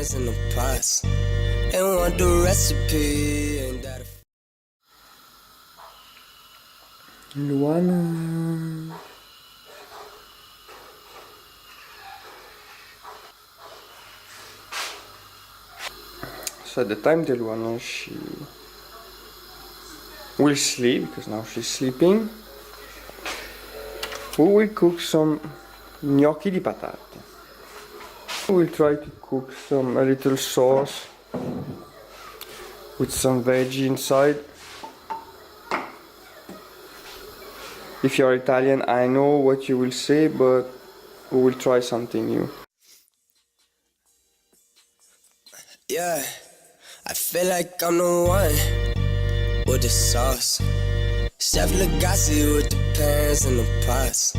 pans and the pots. And want the recipe and that. Luana. So at the time the Luana, she will sleep because now she's sleeping. We will cook some gnocchi di patate. We will try to cook a little sauce with some veggie inside. If you're Italian, I know what you will say, but we will try something new. Yeah, I feel like I'm the one with the sauce. Chef Legacy with the pans and the pots.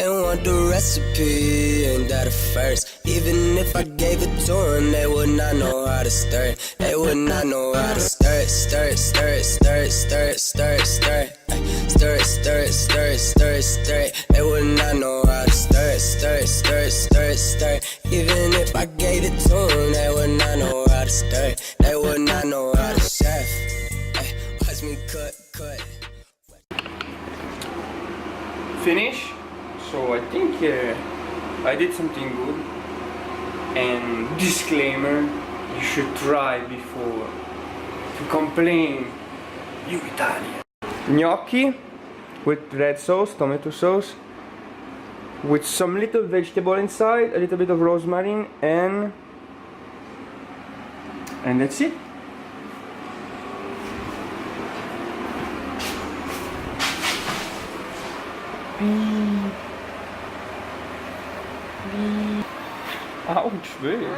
And want the recipe and that first. Even if I gave it to them, they would not know how to stir it. They would not know how to stir it, stir it, stir it, stir it, stir it, stir it, stir it. Stir it, stir it, stir it, stir it, stir it. They would not know how to stir it, stir it, stir it, stir it, stir it. Even if I gave it to them, they would not know how to stir it. They would not know how to chef. Watch me cut. Finish. So I think I did something good. And disclaimer, you should try before to complain, you Italian. Gnocchi with red sauce, tomato sauce, with some little vegetable inside, a little bit of rosemary, and that's it. Ouch, babe.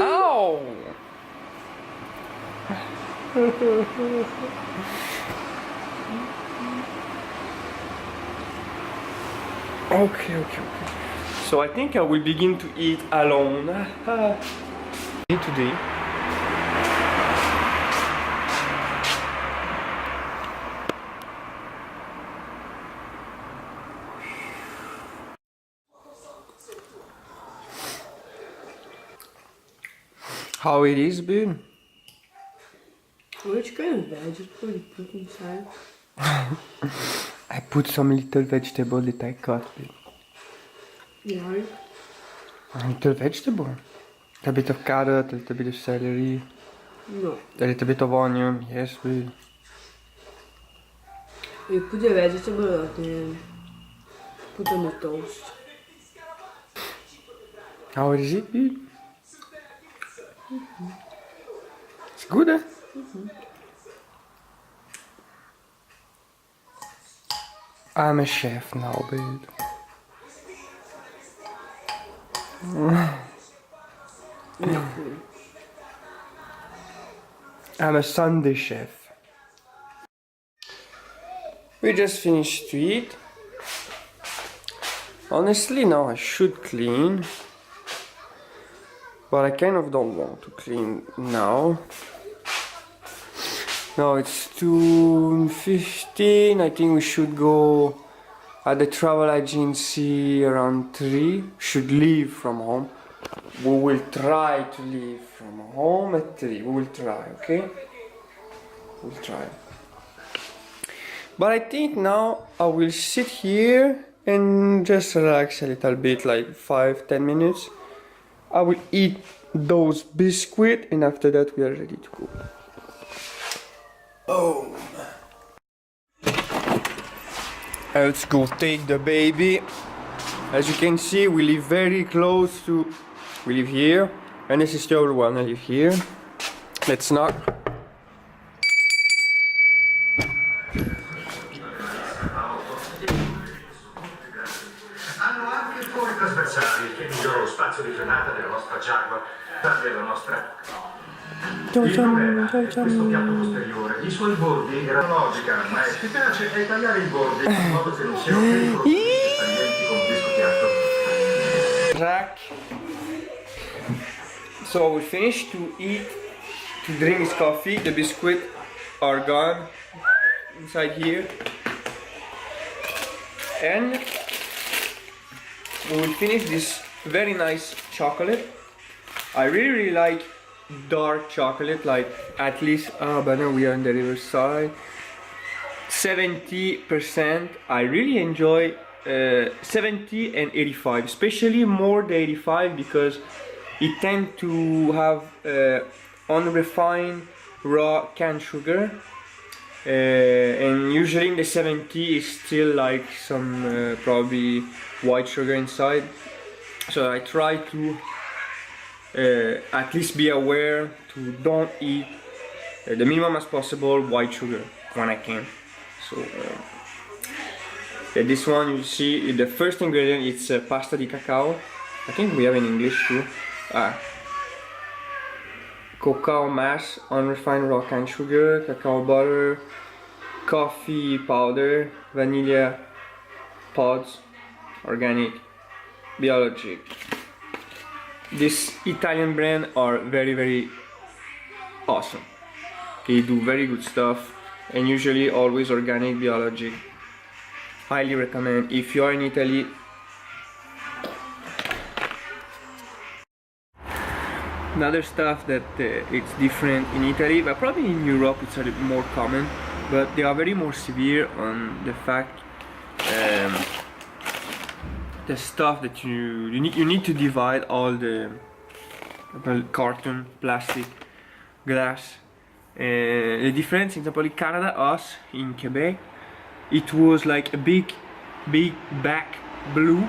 Ow! Okay. So I think I will begin to eat alone. Today. How it is, babe? Which kind of vegetable you put inside? I put some little vegetable that I cut, babe. Yeah. A little vegetable. A bit of carrot, a little bit of celery. No. A little bit of onion, yes, babe. You put the vegetable and then put on the toast. How is it, babe? It's good, eh? I'm a chef now, babe. I'm a Sunday chef. We just finished to eat. Honestly, now I should clean. But I kind of don't want to clean now. Now it's 2:15. I think we should go at the travel agency around 3. Should leave from home. We will try to leave from home at 3. We will try, okay? We'll try. But I think now I will sit here and just relax a little bit, like 5-10 minutes. I will eat those biscuits and after that we are ready to go. Oh. Let's go take the baby. As you can see, we live very close to... We live here. And this is the other one, I live here. Let's knock. Hanno anche fuori trasversali che migliora lo spazio di frenata della nostra Jaguar, della nostra... Il problema è questo piatto posteriore, i suoi bordi erano logica, ma efficace è tagliare i bordi in modo che non siano pericolosi per gli denti con un disco piatto. Rack. So we finished to eat, to drink his coffee. The biscuits are gone inside here. And we will finish this very nice chocolate. I really like dark chocolate, like at least, but now we are on the riverside. 70%. I really enjoy 70 and 85, especially more the 85 because it tends to have unrefined raw canned sugar, and usually in the 70 is still like some probably white sugar inside. So I try to at least be aware to don't eat the minimum as possible white sugar when I can. So this one, you see the first ingredient, it's pasta di cacao. I think we have in English too. Cocoa mass, unrefined raw canned sugar, cacao butter, coffee powder, vanilla pods, organic, biologic. This Italian brand are very awesome. They do very good stuff, and usually always organic, biologic. Highly recommend if you are in Italy. Another stuff that it's different in Italy, but probably in Europe it's a little more common, but they are very more severe on the fact the stuff that you need to divide all the carton, plastic, glass. The difference, in example, in Canada, us in Quebec, it was like a big bag blue,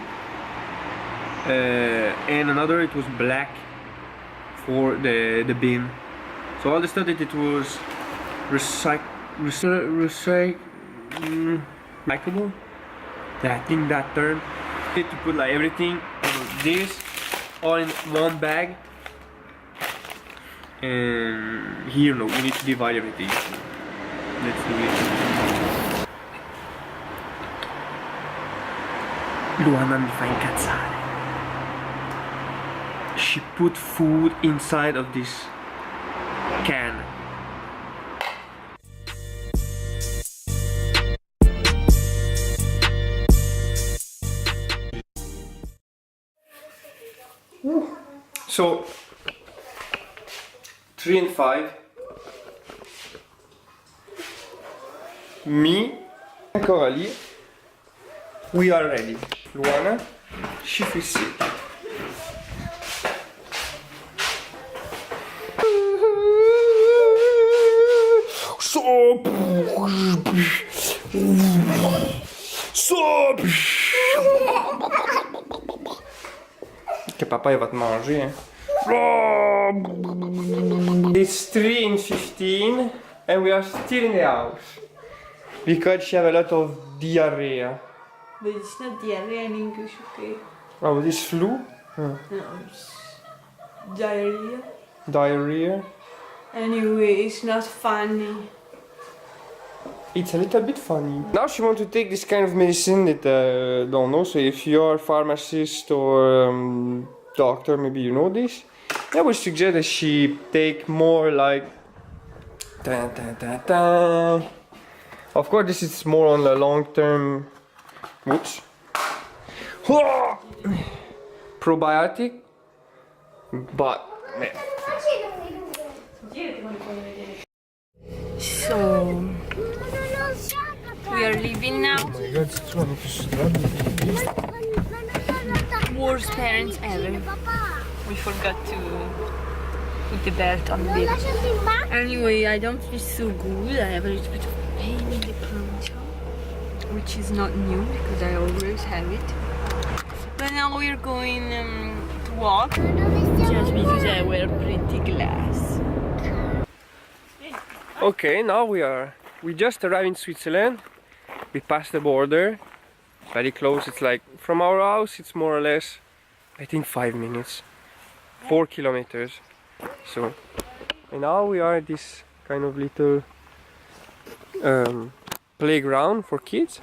and another it was black for the bin. So all the stuff that it was recyclable, I think that term, to put like everything, this all in one bag. And here no, we need to divide everything. Let's do it. Luana mi fa incazzare. She put food inside of this can. So 3 and 5. Me and Coralie, we are ready. Luana, she feels sick. Que papa il va te manger, hein. It's 3 and 15 and we are still in the house because she have a lot of diarrhea. But it's not diarrhea in English, okay? Oh, this flu? No, it's diarrhea. Diarrhea? Anyway, it's not funny. It's a little bit funny. Now she wants to take this kind of medicine that I don't know, so if you're a pharmacist or doctor, maybe you know this. I would suggest that she take more like Of course this is more on the long term. Whoops. Probiotic, but So we are leaving now. Worst parents ever. We forgot to put the belt on the baby. Anyway, I don't feel so good. I have a little bit of pain in the plancha, which is not new because I always have it. But now we're going to walk just because I wear pretty glass. okay, now we just arrived in Switzerland. We passed the border, very close. It's like from our house it's more or less, I think 5 minutes, 4 kilometers. So, and now we are at this kind of little playground for kids.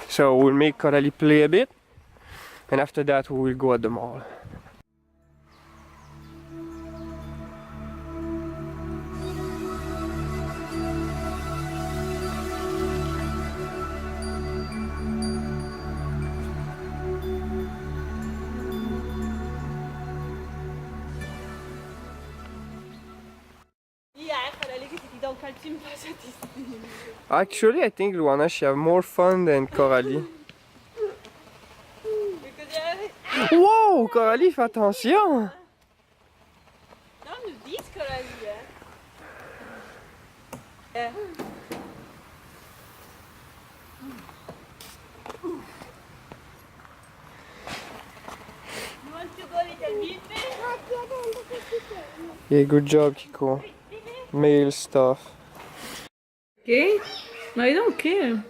So we'll make Coralie play a bit, and after that we will go at the mall. Actually, I think Luana, she have more fun than Coralie. Wow, Coralie, fais attention! Non, nous disent Coralie. You want to go little bit? Yeah, good job, Kiko. Male stuff. Okay? I don't care.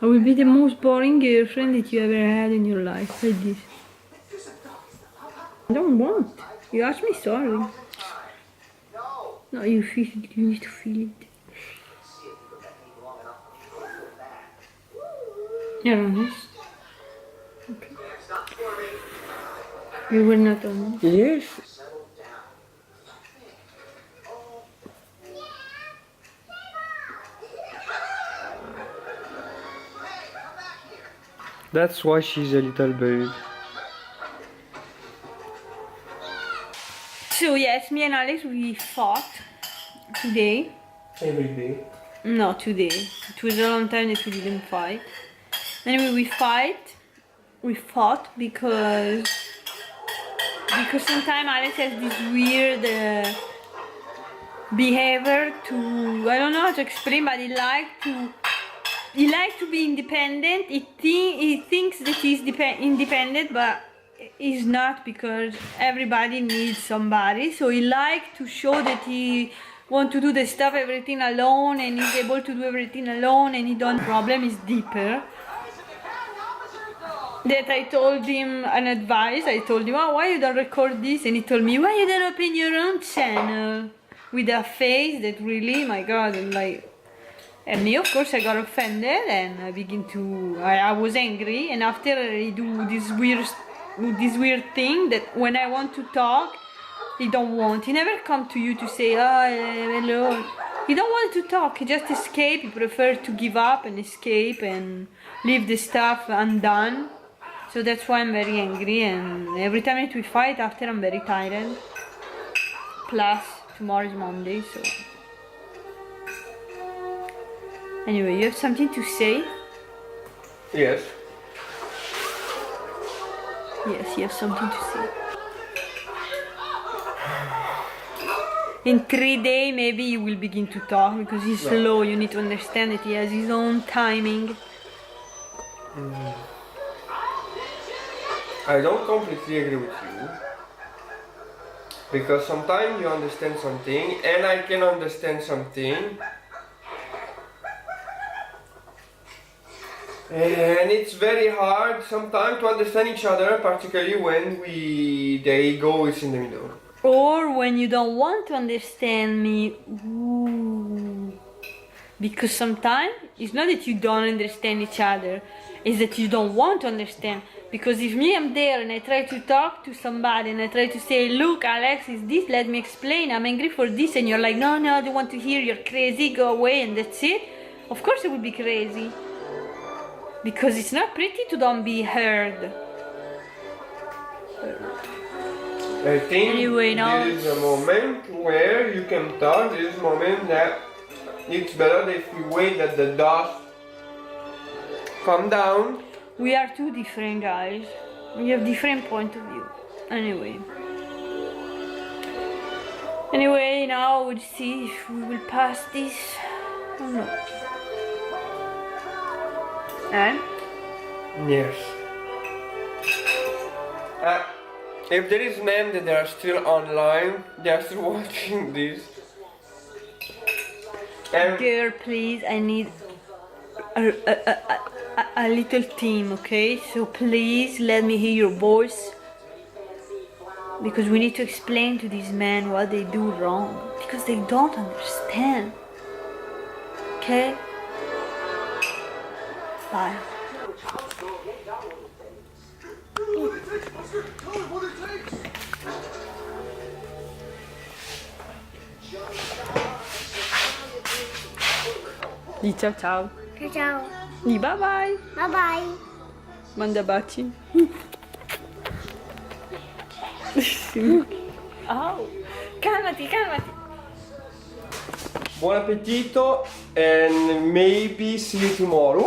I will be the most boring girlfriend that you ever had in your life, like this. I don't want. You asked me sorry. No, you feel it. You need to feel it. You're honest. Okay. You were not honest. Yes. That's why she's a little bird. So yes, me and Alex, we fought today. Every day. No, today. It was a long time that we didn't fight. Anyway, we fought because sometimes Alex has this weird behavior to, I don't know how to explain, but he likes to be independent. He thinks that he's independent, but he's not, because everybody needs somebody. So he likes to show that he wants to do the stuff, everything alone, and he's able to do everything alone, and he don't. Problem is deeper. That I told him an advice. I told him, oh, why you don't record this? And he told me, why you don't open your own channel? With a face that really, my God, and like. And me, of course, I got offended, and I was angry. And after I do this weird thing that when I want to talk, he don't want. He never come to you to say, oh, hello. He don't want to talk. He just escape. He prefers to give up and escape and leave the stuff undone. So that's why I'm very angry. And every time that we fight, after I'm very tired. Plus, tomorrow is Monday, so. Anyway, you have something to say? Yes. Yes, you have something to say. In 3 days, maybe you will begin to talk, because he's slow. You need to understand that he has his own timing. I don't completely agree with you. Because sometimes you understand something, and I can understand something. And it's very hard sometimes to understand each other, particularly when the ego is in the middle. Or when you don't want to understand me. Ooh. Because sometimes it's not that you don't understand each other, it's that you don't want to understand. Because if me, I'm there and I try to talk to somebody and I try to say, look, Alex, is this, let me explain, I'm angry for this, and you're like, no, I don't want to hear, you're crazy, go away, and that's it. Of course I would be crazy. Because it's not pretty to don't be heard. I think anyway, now there is a moment where you can talk. There is a moment that it's better if we wait that the dust calm down. We are two different guys. We have different point of view. Anyway, now we'll see if we will pass this or not. And? Yes. If there is men that are still online, they are still watching this. And girl, please, I need a little team, okay? So please let me hear your voice. Because we need to explain to these men what they do wrong. Because they don't understand. Okay? Bye. Di ciao ciao. Ciao ciao. Di bye bye. Bye bye. Manda baci. Au. calmati, calmati. Buon appetito and maybe see you tomorrow.